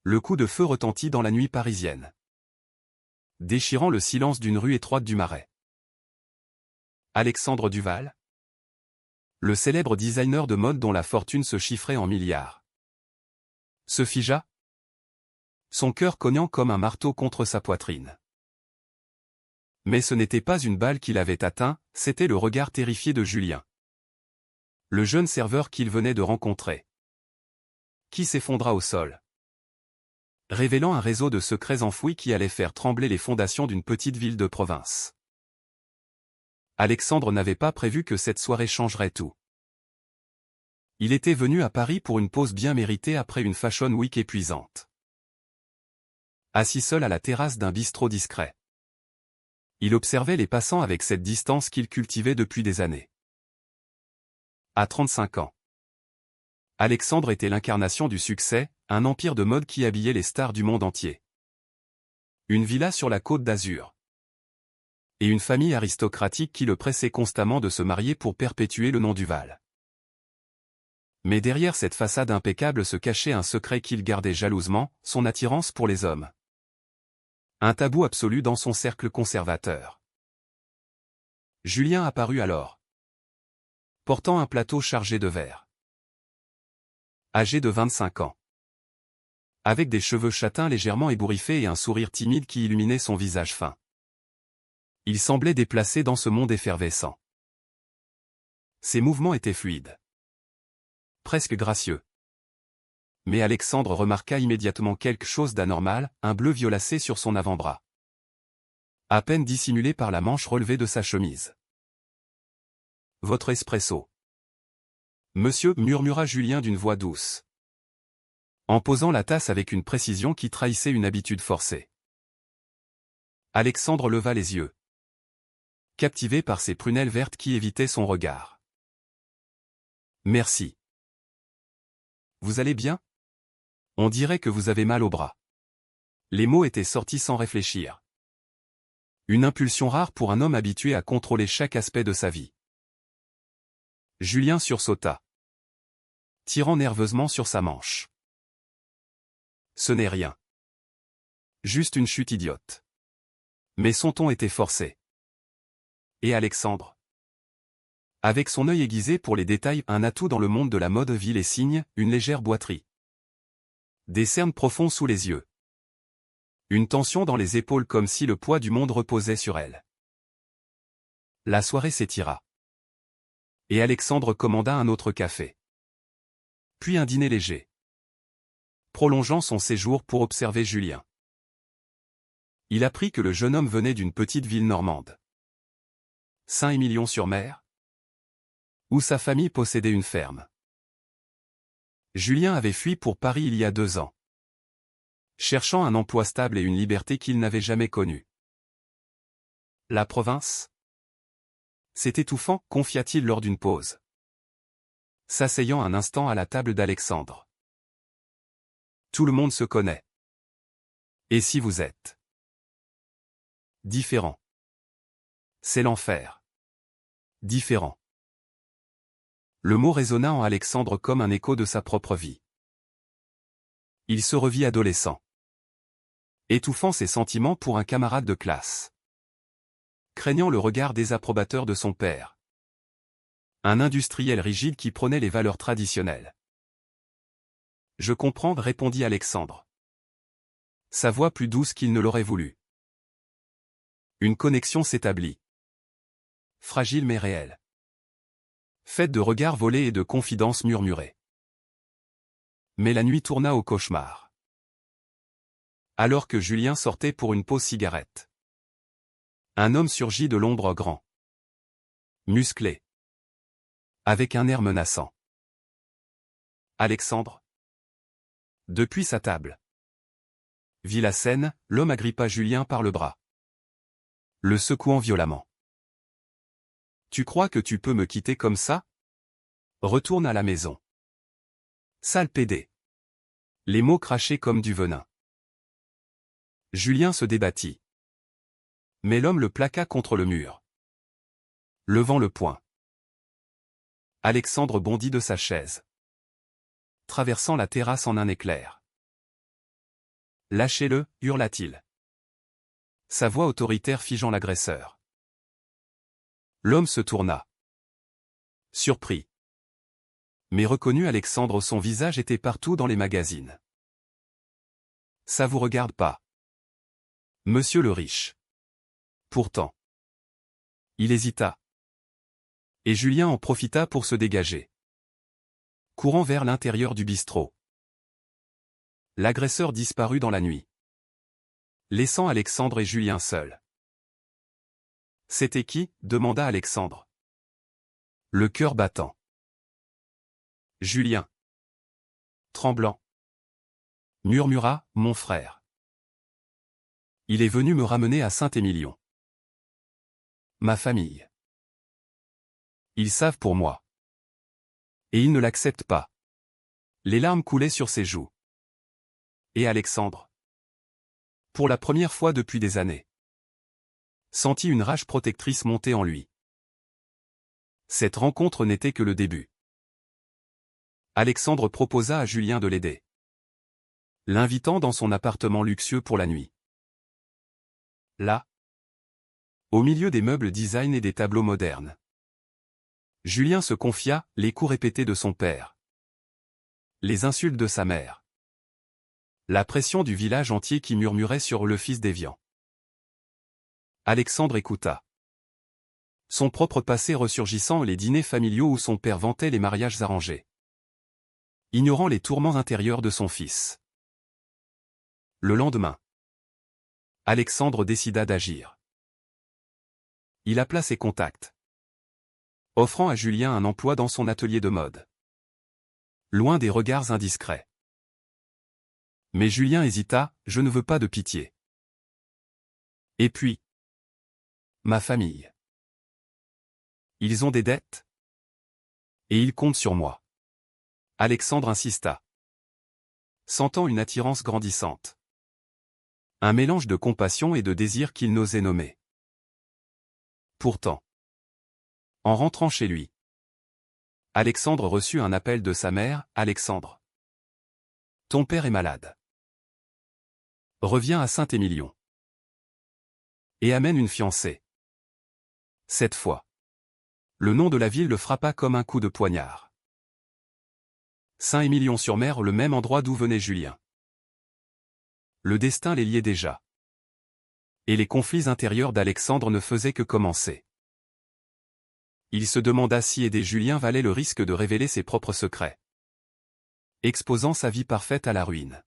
Le coup de feu retentit dans la nuit parisienne, déchirant le silence d'une rue étroite du Marais. Alexandre Duval, le célèbre designer de mode dont la fortune se chiffrait en milliards, se figea, son cœur cognant comme un marteau contre sa poitrine. Mais ce n'était pas une balle qui l'avait atteint, c'était le regard terrifié de Julien, le jeune serveur qu'il venait de rencontrer, qui s'effondra au sol, révélant un réseau de secrets enfouis qui allait faire trembler les fondations d'une petite ville de province. Alexandre n'avait pas prévu que cette soirée changerait tout. Il était venu à Paris pour une pause bien méritée après une Fashion Week épuisante. Assis seul à la terrasse d'un bistrot discret, il observait les passants avec cette distance qu'il cultivait depuis des années. À 35 ans, Alexandre était l'incarnation du succès, un empire de mode qui habillait les stars du monde entier. Une villa sur la Côte d'Azur. Et une famille aristocratique qui le pressait constamment de se marier pour perpétuer le nom Duval. Mais derrière cette façade impeccable se cachait un secret qu'il gardait jalousement, son attirance pour les hommes. Un tabou absolu dans son cercle conservateur. Julien apparut alors, portant un plateau chargé de verre. Âgé de 25 ans. Avec des cheveux châtains légèrement ébouriffés et un sourire timide qui illuminait son visage fin. Il semblait déplacé dans ce monde effervescent. Ses mouvements étaient fluides, presque gracieux. Mais Alexandre remarqua immédiatement quelque chose d'anormal, un bleu violacé sur son avant-bras, à peine dissimulé par la manche relevée de sa chemise. « Votre espresso. » Monsieur, murmura Julien d'une voix douce, en posant la tasse avec une précision qui trahissait une habitude forcée. Alexandre leva les yeux, captivé par ses prunelles vertes qui évitaient son regard. « Merci. Vous allez bien ? On dirait que vous avez mal au bras. » Les mots étaient sortis sans réfléchir. Une impulsion rare pour un homme habitué à contrôler chaque aspect de sa vie. Julien sursauta, tirant nerveusement sur sa manche. Ce n'est rien. Juste une chute idiote. Mais son ton était forcé. Et Alexandre, avec son œil aiguisé pour les détails, un atout dans le monde de la mode, vit les signes, une légère boiterie. Des cernes profonds sous les yeux. Une tension dans les épaules comme si le poids du monde reposait sur elle. La soirée s'étira. Et Alexandre commanda un autre café. Puis un dîner léger, prolongeant son séjour pour observer Julien. Il apprit que le jeune homme venait d'une petite ville normande, Saint-Émilion-sur-Mer, où sa famille possédait une ferme. Julien avait fui pour Paris il y a 2 ans, cherchant un emploi stable et une liberté qu'il n'avait jamais connue. La province ? C'est étouffant, confia-t-il lors d'une pause, s'asseyant un instant à la table d'Alexandre. Tout le monde se connaît. Et si vous êtes différent? C'est l'enfer. Différent. Le mot résonna en Alexandre comme un écho de sa propre vie. Il se revit adolescent, étouffant ses sentiments pour un camarade de classe, craignant le regard désapprobateur de son père. Un industriel rigide qui prônait les valeurs traditionnelles. « Je comprends, » répondit Alexandre, sa voix plus douce qu'il ne l'aurait voulu. Une connexion s'établit. Fragile mais réelle. Faite de regards volés et de confidences murmurées. Mais la nuit tourna au cauchemar. Alors que Julien sortait pour une pause cigarette, un homme surgit de l'ombre, grand, musclé, avec un air menaçant. Alexandre. Depuis sa table, vit la scène, l'homme agrippa Julien par le bras, le secouant violemment. « Tu crois que tu peux me quitter comme ça? Retourne à la maison. Sale pédé. » Les mots crachaient comme du venin. Julien se débattit. Mais l'homme le plaqua contre le mur, levant le poing. Alexandre bondit de sa chaise, traversant la terrasse en un éclair. Lâchez-le, hurla-t-il. Sa voix autoritaire figeant l'agresseur. L'homme se tourna. Surpris. Mais reconnu Alexandre, son visage était partout dans les magazines. Ça vous regarde pas. Monsieur le riche. Pourtant. Il hésita. Et Julien en profita pour se dégager. Courant vers l'intérieur du bistrot. L'agresseur disparut dans la nuit, laissant Alexandre et Julien seuls. C'était qui? Demanda Alexandre, le cœur battant. Julien, tremblant, murmura, mon frère. Il est venu me ramener à Saint-Émilion. Ma famille. Ils savent pour moi. Et ils ne l'acceptent pas. Les larmes coulaient sur ses joues. Et Alexandre, pour la première fois depuis des années, sentit une rage protectrice monter en lui. Cette rencontre n'était que le début. Alexandre proposa à Julien de l'aider, l'invitant dans son appartement luxueux pour la nuit. Là, au milieu des meubles design et des tableaux modernes, Julien se confia, les coups répétés de son père, les insultes de sa mère, la pression du village entier qui murmurait sur le fils déviant. Alexandre écouta. Son propre passé ressurgissant, les dîners familiaux où son père vantait les mariages arrangés, ignorant les tourments intérieurs de son fils. Le lendemain, Alexandre décida d'agir. Il appela ses contacts, offrant à Julien un emploi dans son atelier de mode, loin des regards indiscrets. Mais Julien hésita, je ne veux pas de pitié. Et puis, ma famille. Ils ont des dettes. Et ils comptent sur moi. Alexandre insista, sentant une attirance grandissante. Un mélange de compassion et de désir qu'il n'osait nommer. Pourtant, en rentrant chez lui, Alexandre reçut un appel de sa mère, Alexandre. Ton père est malade. Reviens à Saint-Émilion. Et amène une fiancée. Cette fois, le nom de la ville le frappa comme un coup de poignard. Saint-Émilion-sur-Mer, le même endroit d'où venait Julien. Le destin les liait déjà. Et les conflits intérieurs d'Alexandre ne faisaient que commencer. Il se demanda si aider Julien valait le risque de révéler ses propres secrets, exposant sa vie parfaite à la ruine.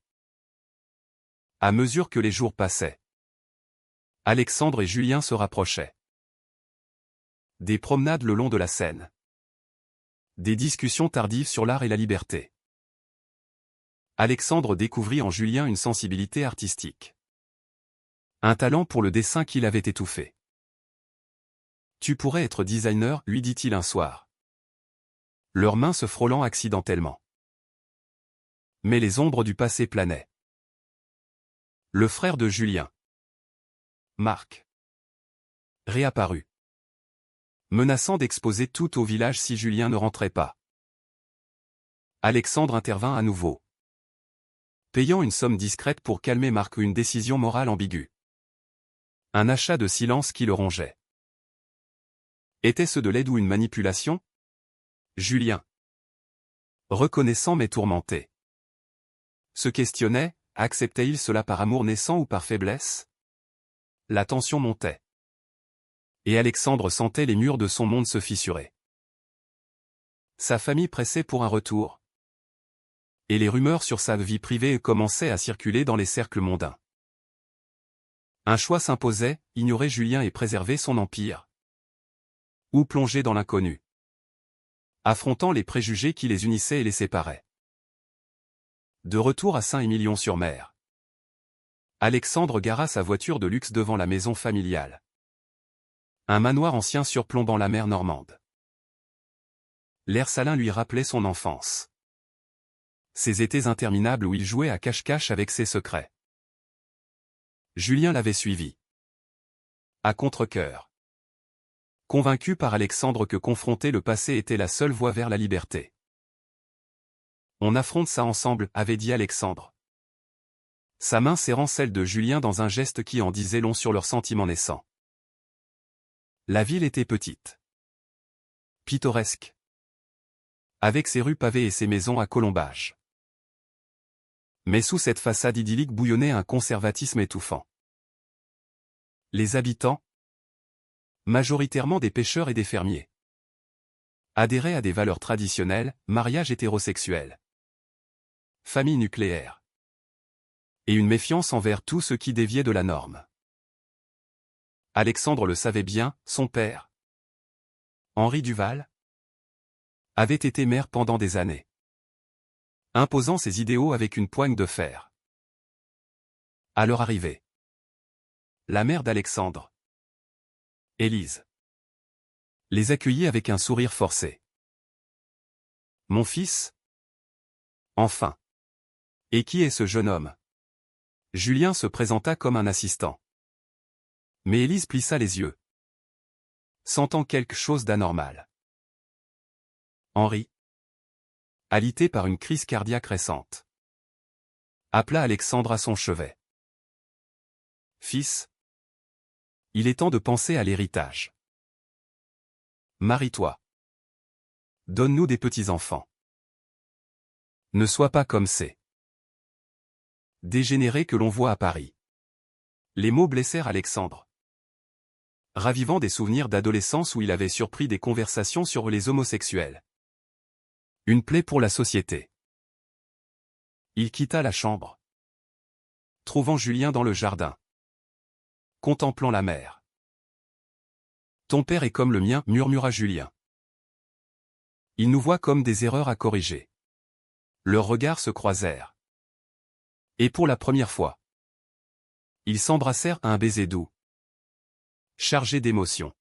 À mesure que les jours passaient, Alexandre et Julien se rapprochaient. Des promenades le long de la Seine. Des discussions tardives sur l'art et la liberté. Alexandre découvrit en Julien une sensibilité artistique. Un talent pour le dessin qu'il avait étouffé. Tu pourrais être designer, lui dit-il un soir, leurs mains se frôlant accidentellement. Mais les ombres du passé planaient. Le frère de Julien, Marc, réapparut, menaçant d'exposer tout au village si Julien ne rentrait pas. Alexandre intervint à nouveau, payant une somme discrète pour calmer Marc, une décision morale ambiguë. Un achat de silence qui le rongeait. Était-ce de l'aide ou une manipulation? Julien, reconnaissant mais tourmenté, se questionnait, acceptait-il cela par amour naissant ou par faiblesse? La tension montait. Et Alexandre sentait les murs de son monde se fissurer. Sa famille pressait pour un retour. Et les rumeurs sur sa vie privée commençaient à circuler dans les cercles mondains. Un choix s'imposait, ignorer Julien et préserver son empire. Ou plonger dans l'inconnu, affrontant les préjugés qui les unissaient et les séparaient. De retour à Saint-Émilion-sur-Mer, Alexandre gara sa voiture de luxe devant la maison familiale. Un manoir ancien surplombant la mer normande. L'air salin lui rappelait son enfance. Ces étés interminables où il jouait à cache-cache avec ses secrets. Julien l'avait suivi. À contre-cœur. Convaincu par Alexandre que confronter le passé était la seule voie vers la liberté. On affronte ça ensemble, avait dit Alexandre. sa main serrant celle de Julien dans un geste qui en disait long sur leurs sentiments naissants. La ville était petite. Pittoresque. Avec ses rues pavées et ses maisons à colombages. Mais sous cette façade idyllique bouillonnait un conservatisme étouffant. Les habitants, majoritairement des pêcheurs et des fermiers, adhéraient à des valeurs traditionnelles, mariage hétérosexuel, famille nucléaire, et une méfiance envers tout ce qui déviait de la norme. Alexandre le savait bien, son père, Henri Duval, avait été maire pendant des années, imposant ses idéaux avec une poigne de fer. À leur arrivée, la mère d'Alexandre, Élise, les accueillit avec un sourire forcé. « Mon fils ? Enfin. Et qui est ce jeune homme ?» Julien se présenta comme un assistant. Mais Élise plissa les yeux, sentant quelque chose d'anormal. Henri, alité par une crise cardiaque récente, appela Alexandre à son chevet. « Fils, il est temps de penser à l'héritage. Marie-toi. Donne-nous des petits-enfants. Ne sois pas comme ces dégénérés que l'on voit à Paris. » Les mots blessèrent Alexandre, ravivant des souvenirs d'adolescence où il avait surpris des conversations sur les homosexuels. Une plaie pour la société. Il quitta la chambre, trouvant Julien dans le jardin, contemplant la mer. « Ton père est comme le mien, » murmura Julien. « Il nous voit comme des erreurs à corriger. » Leurs regards se croisèrent. Et pour la première fois, ils s'embrassèrent à un baiser doux, chargé d'émotion,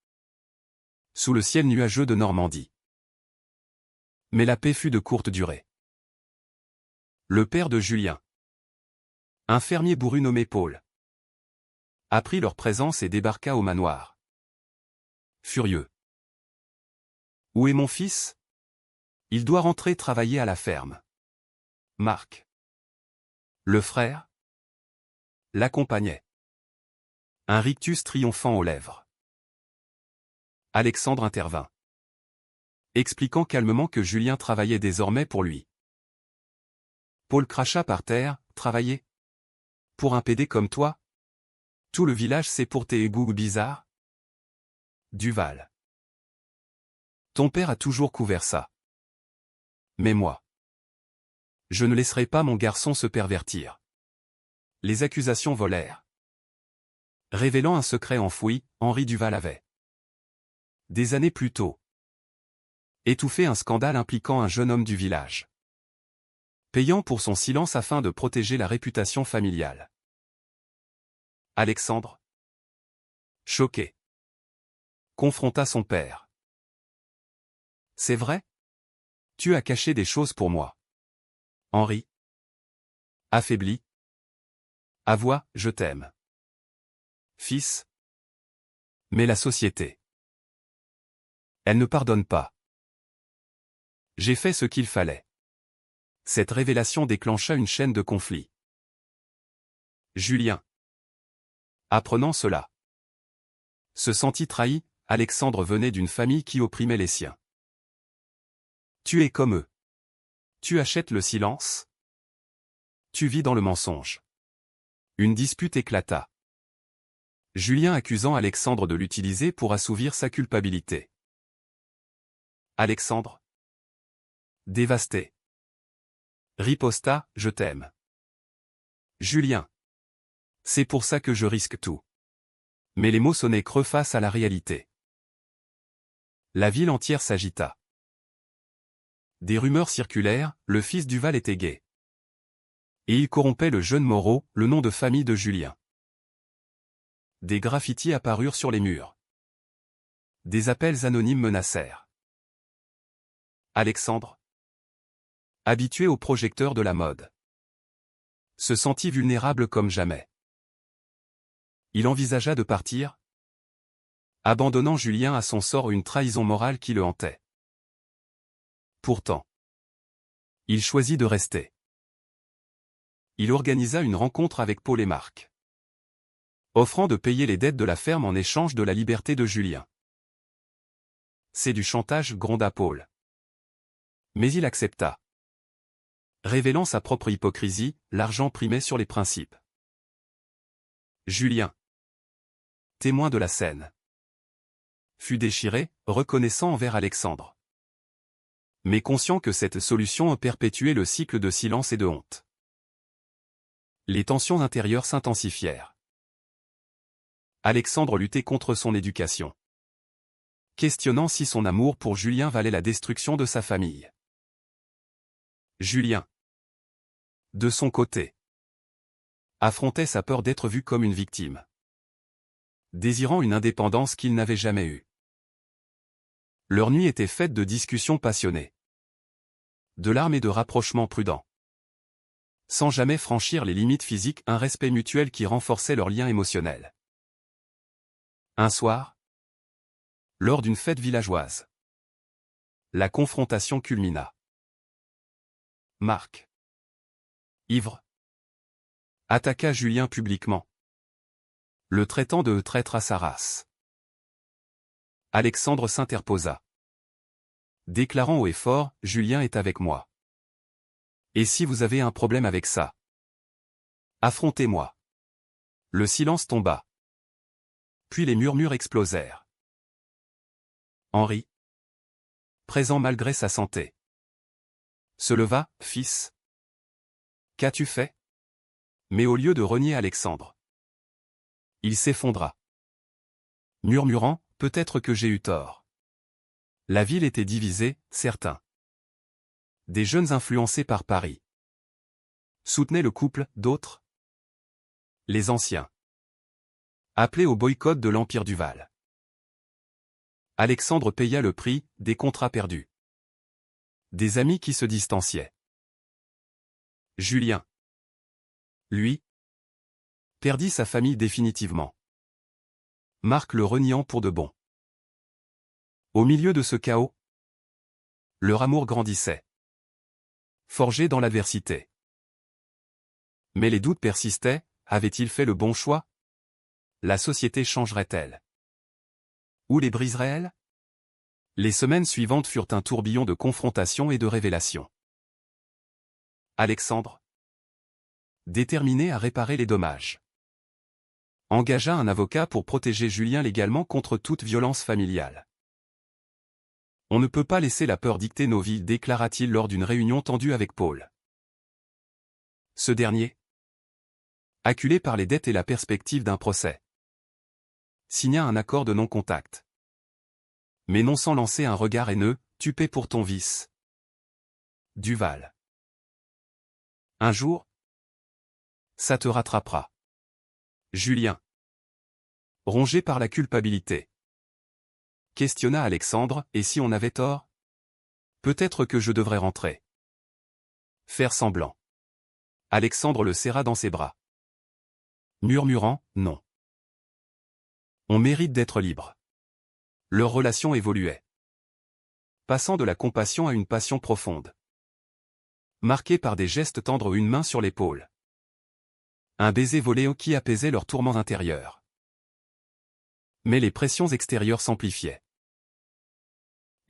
sous le ciel nuageux de Normandie. Mais la paix fut de courte durée. Le père de Julien, un fermier bourru nommé Paul, apprit leur présence et débarqua au manoir. Furieux. « Où est mon fils ? Il doit rentrer travailler à la ferme. » Marc, le frère, l'accompagnait, un rictus triomphant aux lèvres. Alexandre intervint, expliquant calmement que Julien travaillait désormais pour lui. Paul cracha par terre. « Travailler ? Pour un pédé comme toi ? Tout le village sait pour tes égouts bizarres ? Duval. Ton père a toujours couvert ça. Mais moi, je ne laisserai pas mon garçon se pervertir. » Les accusations volèrent, révélant un secret enfoui. Henri Duval avait, des années plus tôt, étouffé un scandale impliquant un jeune homme du village, payant pour son silence afin de protéger la réputation familiale. Alexandre, choqué, confronta son père. « C'est vrai ? Tu as caché des choses pour moi. » Henri, affaibli, avoua : « Je t'aime. Fils. Mais la société, elle ne pardonne pas. J'ai fait ce qu'il fallait. » Cette révélation déclencha une chaîne de conflits. Julien, apprenant cela, se sentit trahi. Alexandre venait d'une famille qui opprimait les siens. « Tu es comme eux. Tu achètes le silence. Tu vis dans le mensonge. » Une dispute éclata, Julien accusant Alexandre de l'utiliser pour assouvir sa culpabilité. Alexandre, dévasté, riposta : « Je t'aime. Julien. C'est pour ça que je risque tout. » Mais les mots sonnaient creux face à la réalité. La ville entière s'agita. Des rumeurs circulèrent, le fils Duval était gay. Et il corrompait le jeune Moreau, le nom de famille de Julien. Des graffitis apparurent sur les murs. Des appels anonymes menacèrent. Alexandre, habitué aux projecteurs de la mode, se sentit vulnérable comme jamais. Il envisagea de partir, abandonnant Julien à son sort, une trahison morale qui le hantait. Pourtant, il choisit de rester. il organisa une rencontre avec Paul et Marc, offrant de payer les dettes de la ferme en échange de la liberté de Julien. C'est du chantage, gronda Paul. Mais il accepta. Révélant sa propre hypocrisie, l'argent primait sur les principes. Julien, témoin de la scène, fut déchiré, reconnaissant envers Alexandre, mais conscient que cette solution perpétuait le cycle de silence et de honte. Les tensions intérieures s'intensifièrent. Alexandre luttait contre son éducation, questionnant si son amour pour Julien valait la destruction de sa famille. Julien, de son côté, affrontait sa peur d'être vu comme une victime, désirant une indépendance qu'il n'avait jamais eue. Leur nuit était faite de discussions passionnées, de larmes et de rapprochements prudents, sans jamais franchir les limites physiques, un respect mutuel qui renforçait leur lien émotionnel. Un soir, lors d'une fête villageoise, la confrontation culmina. Marc, ivre, attaqua Julien publiquement, le traitant de traître à sa race. Alexandre s'interposa, déclarant haut et fort, « Julien est avec moi. Et si vous avez un problème avec ça, affrontez-moi. » Le silence tomba. Puis les murmures explosèrent. Henri, présent malgré sa santé, se leva, « Fils, qu'as-tu fait ?» Mais au lieu de renier Alexandre, il s'effondra, murmurant, « Peut-être que j'ai eu tort. » La ville était divisée, certains, des jeunes influencés par Paris, soutenaient le couple, d'autres, les anciens, appelaient au boycott de l'Empire du Val. Alexandre paya le prix, des contrats perdus, des amis qui se distanciaient. Julien, lui, perdit sa famille définitivement. Marc le reniant pour de bon. Au milieu de ce chaos, leur amour grandissait, forgé dans l'adversité. Mais les doutes persistaient, avait-il fait le bon choix? La société changerait-elle? Ou les briserait-elle? Les semaines suivantes furent un tourbillon de confrontations et de révélations. Alexandre, déterminé à réparer les dommages, engagea un avocat pour protéger Julien légalement contre toute violence familiale. On ne peut pas laisser la peur dicter nos vies, déclara-t-il lors d'une réunion tendue avec Paul. Ce dernier, acculé par les dettes et la perspective d'un procès, signa un accord de non-contact. Mais non sans lancer un regard haineux, « Tu paies pour ton vice. Duval. Un jour, ça te rattrapera. » Julien, rongé par la culpabilité, questionna Alexandre, « Et si on avait tort? Peut-être que je devrais rentrer. » Faire semblant. Alexandre le serra dans ses bras, murmurant, « Non. On mérite d'être libre. » Leur relation évoluait, passant de la compassion à une passion profonde, marquée par des gestes tendres, une main sur l'épaule, un baiser volé qui apaisait leurs tourments intérieurs. Mais les pressions extérieures s'amplifiaient.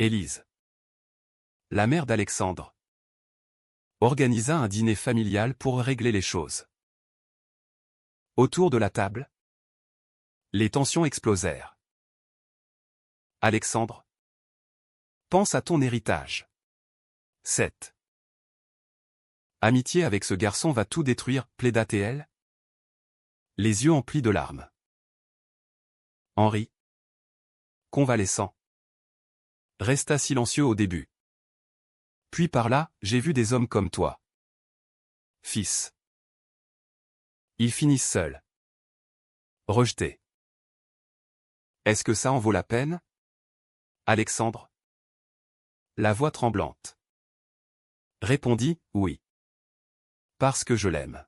Élise, la mère d'Alexandre, organisa un dîner familial pour régler les choses. Autour de la table, les tensions explosèrent. Alexandre, pense à ton héritage. 7. Amitié avec ce garçon va tout détruire, plaida-t-elle, les yeux emplis de larmes. Henri, convalescent, resta silencieux au début. Puis par là, j'ai vu des hommes comme toi. Fils. Ils finissent seuls. Rejetés. Est-ce que ça en vaut la peine? Alexandre, la voix tremblante, répondit, oui. Parce que je l'aime.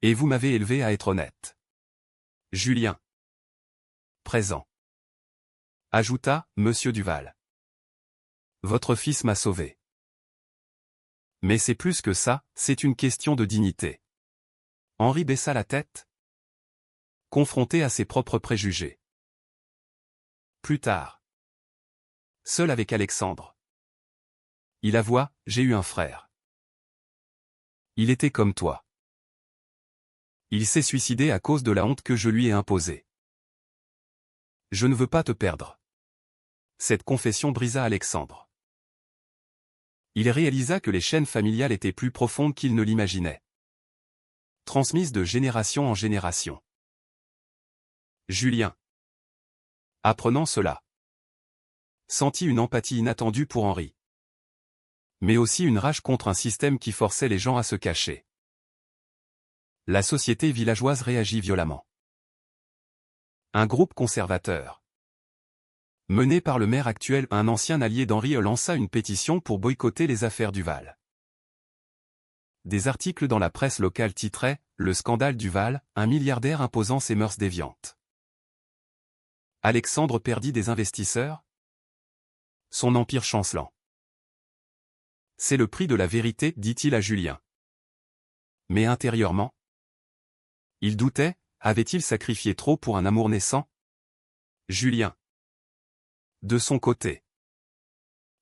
Et vous m'avez élevé à être honnête. Julien, présent, ajouta, Monsieur Duval. Votre fils m'a sauvé. Mais c'est plus que ça, c'est une question de dignité. Henri baissa la tête, confronté à ses propres préjugés. Plus tard, seul avec Alexandre, il avoua, j'ai eu un frère. Il était comme toi. Il s'est suicidé à cause de la honte que je lui ai imposée. Je ne veux pas te perdre. Cette confession brisa Alexandre. Il réalisa que les chaînes familiales étaient plus profondes qu'il ne l'imaginait. Transmises de génération en génération. Julien, apprenant cela, sentit une empathie inattendue pour Henri. Mais aussi une rage contre un système qui forçait les gens à se cacher. La société villageoise réagit violemment. Un groupe conservateur, mené par le maire actuel, un ancien allié d'Henri, lança une pétition pour boycotter les affaires Duval. Des articles dans la presse locale titraient « Le scandale Duval, un milliardaire imposant ses mœurs déviantes ». Alexandre perdit des investisseurs, son empire chancelant. C'est le prix de la vérité, dit-il à Julien. Mais intérieurement, il doutait, avait-il sacrifié trop pour un amour naissant? Julien, de son côté,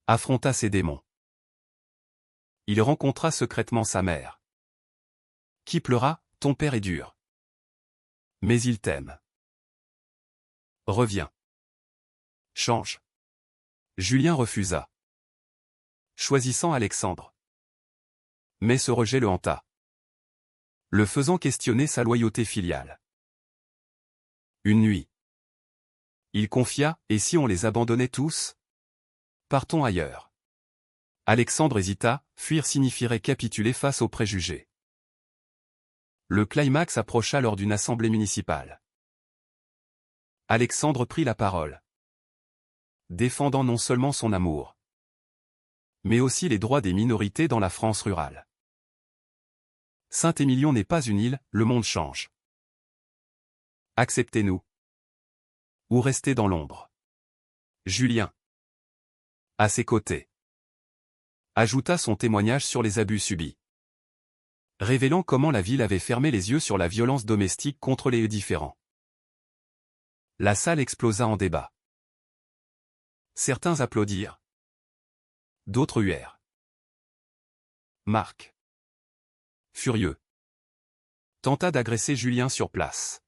affronta ses démons. Il rencontra secrètement sa mère, qui pleura, ton père est dur. Mais il t'aime. Reviens. Change. Julien refusa, choisissant Alexandre. Mais ce rejet le hanta, le faisant questionner sa loyauté filiale. Une nuit, il confia, et si on les abandonnait tous? Partons ailleurs. Alexandre hésita, fuir signifierait capituler face aux préjugés. Le climax approcha lors d'une assemblée municipale. Alexandre prit la parole, défendant non seulement son amour, mais aussi les droits des minorités dans la France rurale. Saint-Émilion n'est pas une île, le monde change. Acceptez-nous. Ou restez dans l'ombre. Julien, à ses côtés, ajouta son témoignage sur les abus subis, révélant comment la ville avait fermé les yeux sur la violence domestique contre les différents. La salle explosa en débat. Certains applaudirent. D'autres huèrent. Marc, furieux, tenta d'agresser Julien sur place,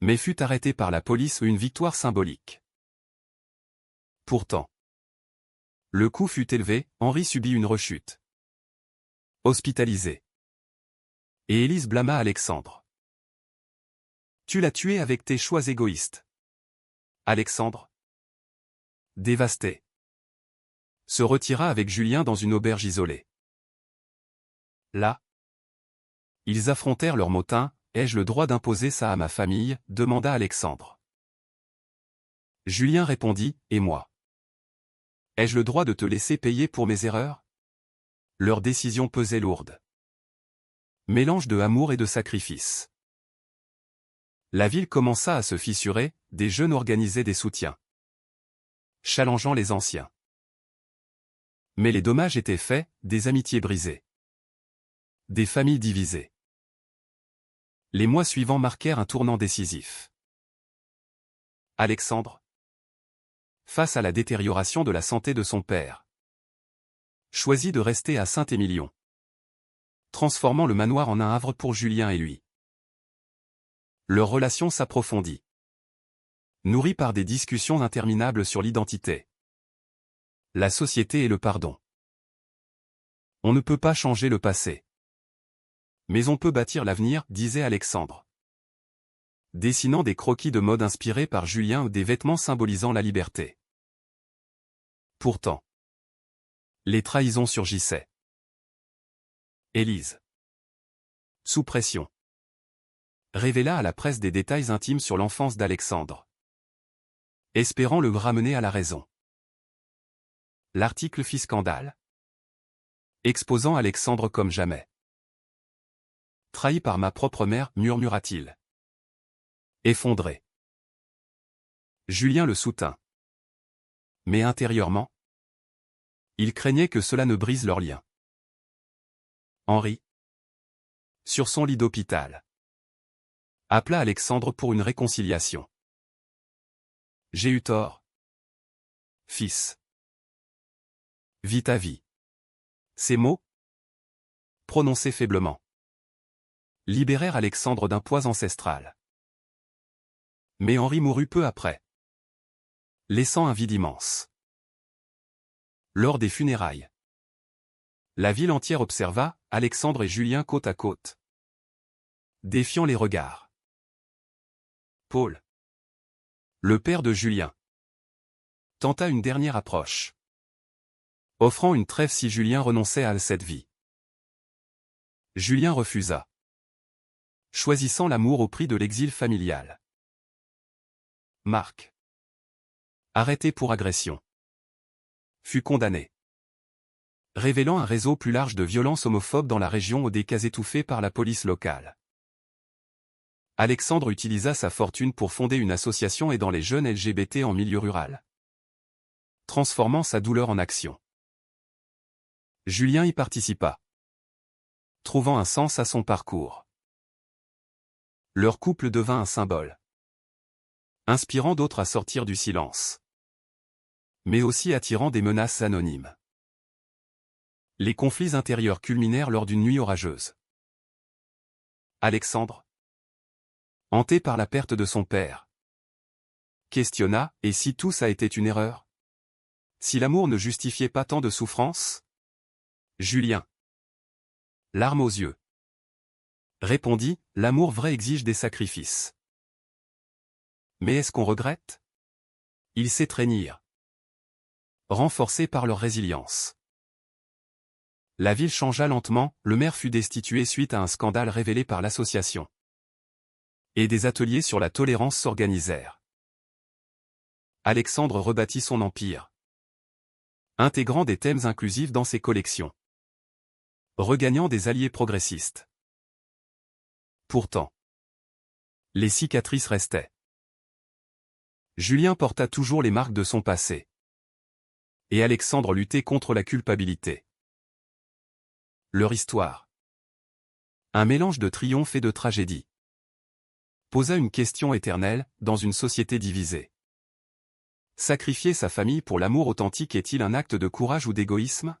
mais fut arrêté par la police, une victoire symbolique. Pourtant, le coup fut élevé, Henri subit une rechute. Hospitalisé. Et Élise blâma Alexandre. Tu l'as tué avec tes choix égoïstes. Alexandre, dévasté, se retira avec Julien dans une auberge isolée. Là, ils affrontèrent leur motins. Ai-je le droit d'imposer ça à ma famille? Demanda Alexandre. Julien répondit, et moi? Ai-je le droit de te laisser payer pour mes erreurs? Leur décision pesait lourde. Mélange de amour et de sacrifice. La ville commença à se fissurer, des jeunes organisaient des soutiens, challengeant les anciens. Mais les dommages étaient faits, des amitiés brisées, des familles divisées. Les mois suivants marquèrent un tournant décisif. Alexandre, face à la détérioration de la santé de son père, choisit de rester à Saint-Émilion, transformant le manoir en un havre pour Julien et lui. Leur relation s'approfondit, nourrie par des discussions interminables sur l'identité, la société et le pardon. On ne peut pas changer le passé, mais on peut bâtir l'avenir, disait Alexandre, dessinant des croquis de mode inspirés par Julien ou des vêtements symbolisant la liberté. Pourtant, les trahisons surgissaient. Élise, sous pression, révéla à la presse des détails intimes sur l'enfance d'Alexandre, espérant le ramener à la raison. L'article fit scandale, exposant Alexandre comme jamais. Trahi par ma propre mère, murmura-t-il. Effondré. Julien le soutint. Mais intérieurement, il craignait que cela ne brise leur lien. Henri, sur son lit d'hôpital, appela Alexandre pour une réconciliation. J'ai eu tort. Fils. Vis ta vie. Ces mots, prononcés faiblement, libérèrent Alexandre d'un poids ancestral. Mais Henri mourut peu après, laissant un vide immense. Lors des funérailles, la ville entière observa Alexandre et Julien côte à côte, défiant les regards. Paul, le père de Julien, tenta une dernière approche, offrant une trêve si Julien renonçait à cette vie. Julien refusa, choisissant l'amour au prix de l'exil familial. Marc, arrêté pour agression, fut condamné, révélant un réseau plus large de violences homophobes dans la région, des cas étouffés par la police locale. Alexandre utilisa sa fortune pour fonder une association aidant les jeunes LGBT en milieu rural, transformant sa douleur en action. Julien y participa, trouvant un sens à son parcours. Leur couple devint un symbole, inspirant d'autres à sortir du silence, mais aussi attirant des menaces anonymes. Les conflits intérieurs culminèrent lors d'une nuit orageuse. Alexandre, hanté par la perte de son père, questionna, et si tout ça était une erreur? Si l'amour ne justifiait pas tant de souffrances? Julien, larmes aux yeux, répondit, l'amour vrai exige des sacrifices. Mais est-ce qu'on regrette? Ils s'étreignirent, renforcés par leur résilience. La ville changea lentement, le maire fut destitué suite à un scandale révélé par l'association. Et des ateliers sur la tolérance s'organisèrent. Alexandre rebâtit son empire, intégrant des thèmes inclusifs dans ses collections, regagnant des alliés progressistes. Pourtant, les cicatrices restaient. Julien porta toujours les marques de son passé. Et Alexandre luttait contre la culpabilité. Leur histoire, un mélange de triomphe et de tragédie, posa une question éternelle, dans une société divisée. Sacrifier sa famille pour l'amour authentique est-il un acte de courage ou d'égoïsme?